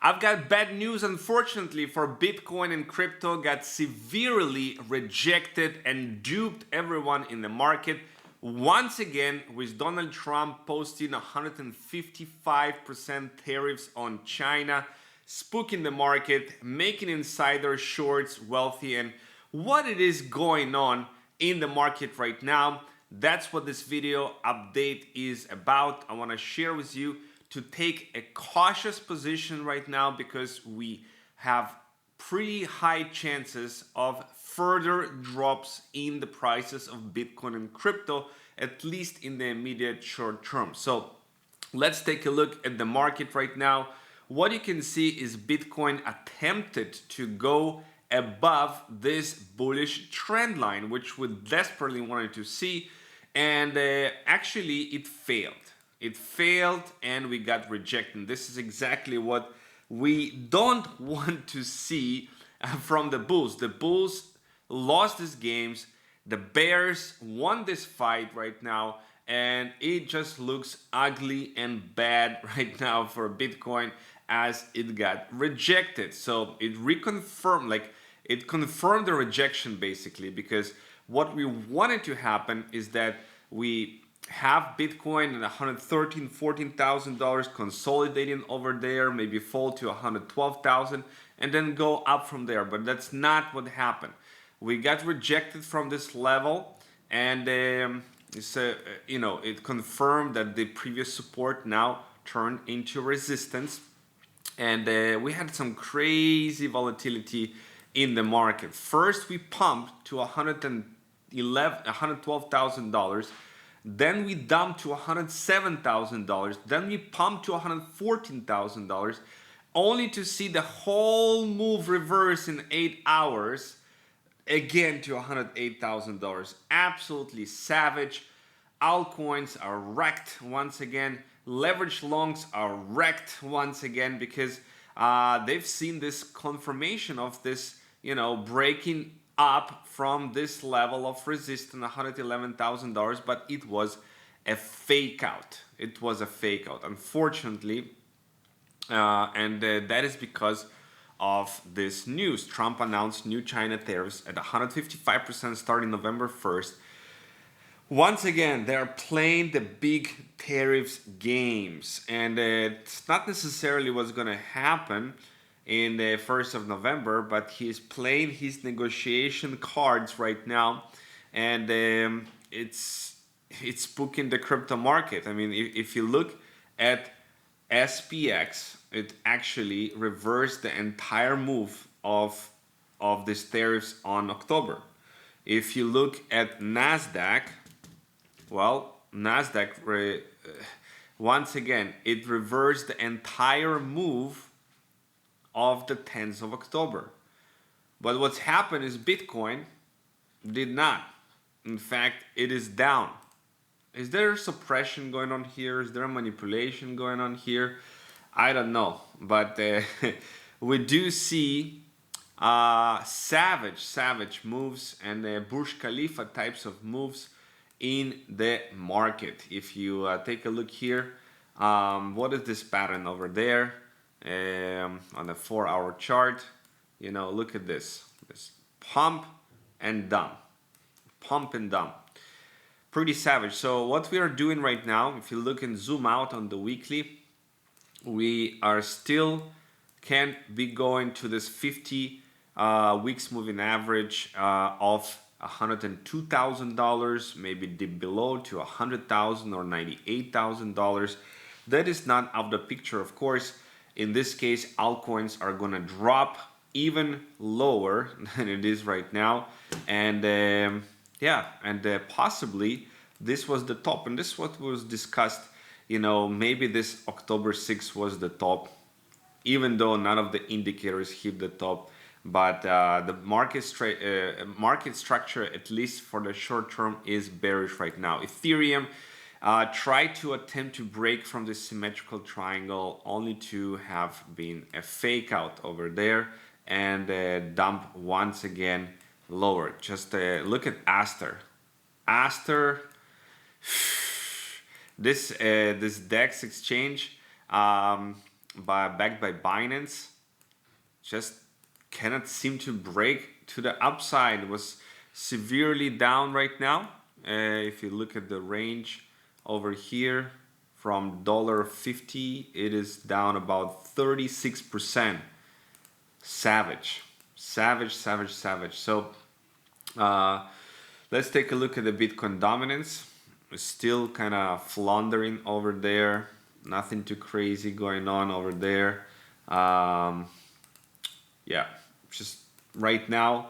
I've got bad news, unfortunately, for Bitcoin and crypto got severely rejected and duped everyone in the market. Once again, with Donald Trump posting 155% tariffs on China, spooking the market, making insider shorts wealthy, and what it is going on in the market right now. That's what this video update is about. I want to share with you to take a cautious position right now because we have pretty high chances of further drops in the prices of Bitcoin and crypto, at least in the immediate short term. So let's take a look at the market right now. What you can see is Bitcoin attempted to go above this bullish trend line, which we desperately wanted to see, and actually it failed. It failed and we got rejected. This is exactly what we don't want to see from the bulls. The bulls lost these games. The bears won this fight right now, and it just looks ugly and bad right now for Bitcoin as it got rejected. So it reconfirmed, it confirmed the rejection basically, because what we wanted to happen is that we have Bitcoin at $113,000, $14,000 consolidating over there, maybe fall to 112,000 and then go up from there. But that's not what happened. We got rejected from this level, and it confirmed that the previous support now turned into resistance, and we had some crazy volatility in the market. First, we pumped to $112,000. Then we dumped to $107,000. Then we pumped to $114,000, only to see the whole move reverse in 8 hours, again to $108,000. Absolutely savage. Altcoins are wrecked once again. Leverage longs are wrecked once again because they've seen this confirmation of this, breaking up from this level of resistance, $111,000, but it was a fake out. It was a fake out, unfortunately, and that is because of this news. Trump announced new China tariffs at 155% starting November 1st. Once again, they're playing the big tariffs games, and it's not necessarily what's going to happen in the 1st of November, but he's playing his negotiation cards right now, and it's spooking the crypto market. I mean, if you look at SPX, it actually reversed the entire move of these tariffs on October. If you look at NASDAQ, well, NASDAQ, once again, it reversed the entire move of the 10th of October. But what's happened is Bitcoin did not. In fact, it is down. Is there suppression going on here? Is there a manipulation going on here? I don't know. But we do see savage moves and Burj Khalifa types of moves in the market. If you take a look here, what is this pattern over there? On the 4-hour chart, look at this pump and dump, pretty savage. So what we are doing right now, if you look and zoom out on the weekly, we are still can't be going to this 50 weeks moving average of $102,000, maybe dip below to $100,000 or $98,000. That is not out of the picture, of course. In this case, altcoins are going to drop even lower than it is right now. And possibly this was the top. And this is what was discussed. Maybe this October 6th was the top, even though none of the indicators hit the top. But the market structure, at least for the short term, is bearish right now. Ethereum tried to attempt to break from the symmetrical triangle, only to have been a fake out over there and dump once again lower. Just look at Aster. This DEX exchange, backed by Binance, just cannot seem to break to the upside. It was severely down right now. If you look at the range over here from $1.50, it is down about 36%. Savage, savage, savage, savage. So let's take a look at the Bitcoin dominance. It's still kind of floundering over there. Nothing too crazy going on over there. Yeah, just right now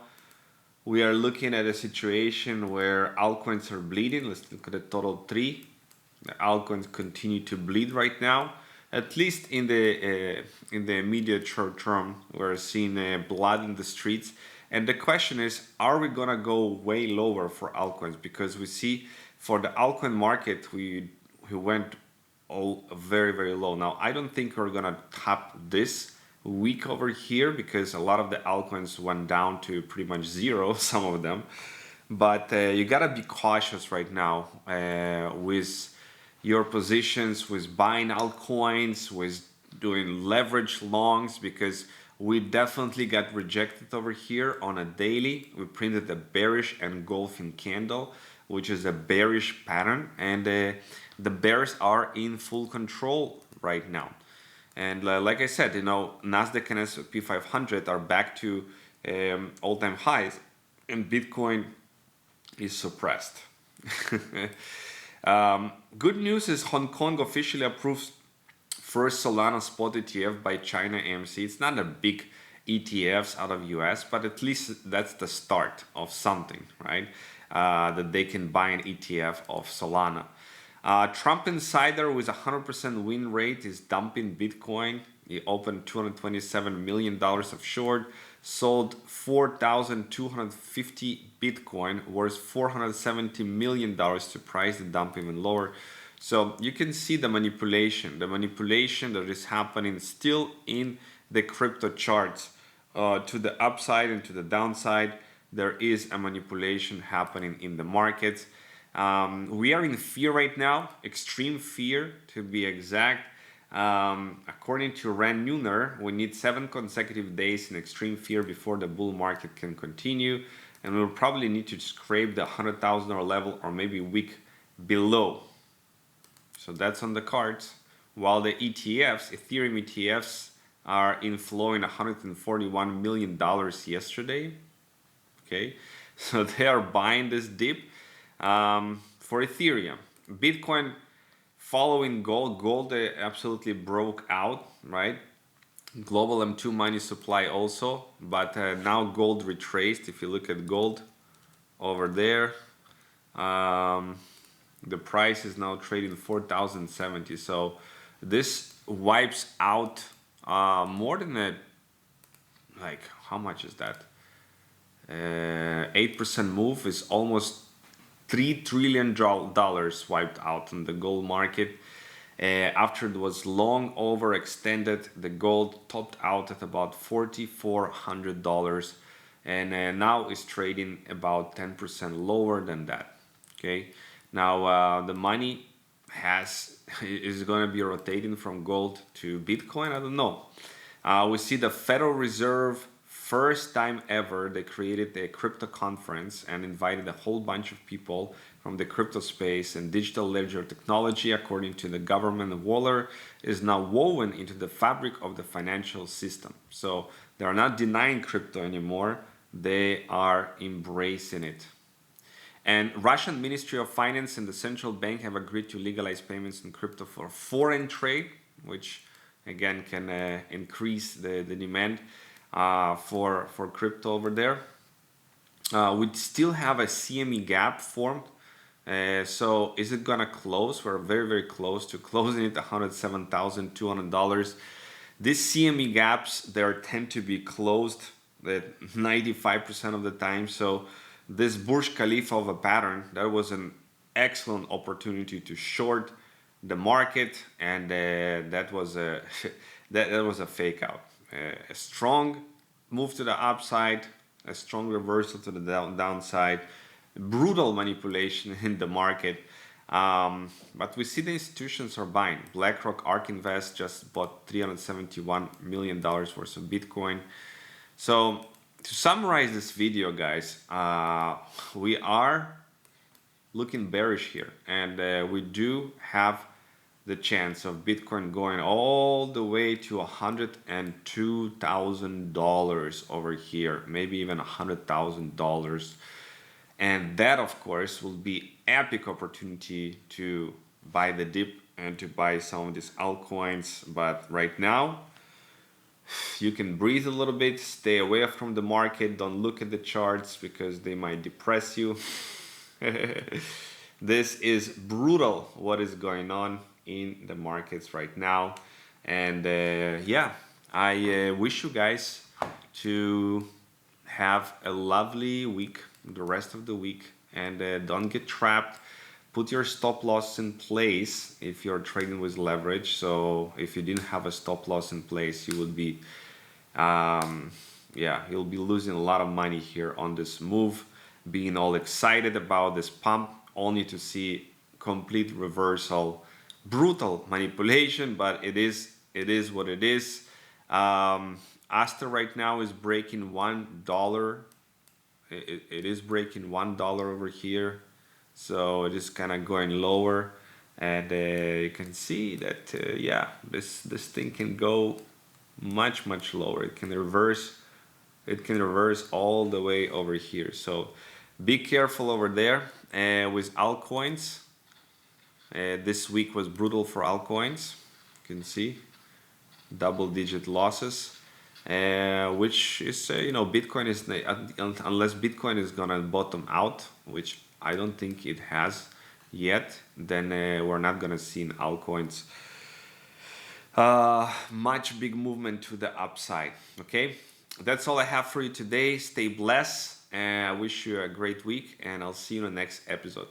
we are looking at a situation where altcoins are bleeding. Let's look at the total three. The altcoins continue to bleed right now. At least in the immediate short term, we're seeing blood in the streets. And the question is, are we gonna go way lower for altcoins? Because we see for the altcoin market, we went all very, very low. Now, I don't think we're gonna tap this week over here because a lot of the altcoins went down to pretty much zero, some of them. But you gotta be cautious right now with your positions, with buying altcoins, with doing leverage longs, because we definitely got rejected over here on a daily. We printed a bearish engulfing candle, which is a bearish pattern, and the bears are in full control right now. And like I said, NASDAQ and S&P 500 are back to all-time highs, and Bitcoin is suppressed. Good news is Hong Kong officially approves first Solana spot ETF by China AMC. It's not a big ETFs out of US, but at least that's the start of something, right? That they can buy an ETF of Solana. Trump insider with 100% win rate is dumping Bitcoin. He opened $227 million of short, sold 4,250 Bitcoin, worth $470 million to price the dump even lower. So you can see the manipulation that is happening still in the crypto charts. To the upside and to the downside, there is a manipulation happening in the markets. We are in fear right now, extreme fear to be exact. According to Rand Neuner, we need 7 consecutive days in extreme fear before the bull market can continue, and we'll probably need to scrape the $100,000 level or maybe a week below. So that's on the cards. While the ETFs, Ethereum ETFs, are inflowing $141 million yesterday. Okay, so they are buying this dip. For Ethereum, Bitcoin following gold absolutely broke out, right? Global M2 money supply also, but now gold retraced. If you look at gold over there, the price is now trading 4,070. So this wipes out more than how much is that? 8% move is almost $3 trillion wiped out in the gold market. After it was long overextended, the gold topped out at about $4,400, and now is trading about 10% lower than that. Okay, now the money is going to be rotating from gold to Bitcoin. I don't know. We see the Federal Reserve. First time ever, they created a crypto conference and invited a whole bunch of people from the crypto space and digital ledger technology. According to the government, Waller is now woven into the fabric of the financial system. So they are not denying crypto anymore. They are embracing it. And Russian Ministry of Finance and the central bank have agreed to legalize payments in crypto for foreign trade, which again can increase the demand for crypto over there. We still have a CME gap formed. So is it gonna close? We're very, very close to closing it, $107,200. These CME gaps, they tend to be closed at 95% of the time. So this Burj Khalifa of a pattern, that was an excellent opportunity to short the market, and that was a that was a fake out. A strong move to the upside, a strong reversal to the downside, brutal manipulation in the market. But we see the institutions are buying. BlackRock ARK Invest just bought $371 million worth of Bitcoin. So to summarize this video, guys, we are looking bearish here, and we do have the chance of Bitcoin going all the way to $102,000 over here, maybe even $100,000. And that, of course, will be epic opportunity to buy the dip and to buy some of these altcoins. But right now, you can breathe a little bit, stay away from the market, don't look at the charts because they might depress you. This is brutal what is going on in the markets right now. And yeah, I wish you guys to have a lovely week, the rest of the week, and don't get trapped. Put your stop loss in place if you're trading with leverage. So if you didn't have a stop loss in place, you would be you'll be losing a lot of money here on this move, being all excited about this pump, only to see complete reversal, brutal manipulation, but it is what it is. Aster right now is breaking $1. It is breaking $1 over here, so it is kind of going lower, and you can see that this thing can go much lower. It can reverse all the way over here. So be careful over there with altcoins. This week was brutal for altcoins. You can see double-digit losses, which is Bitcoin is, unless Bitcoin is gonna bottom out, which I don't think it has yet, then we're not gonna see in altcoins much big movement to the upside. Okay, that's all I have for you today. Stay blessed, and I wish you a great week, and I'll see you in the next episode.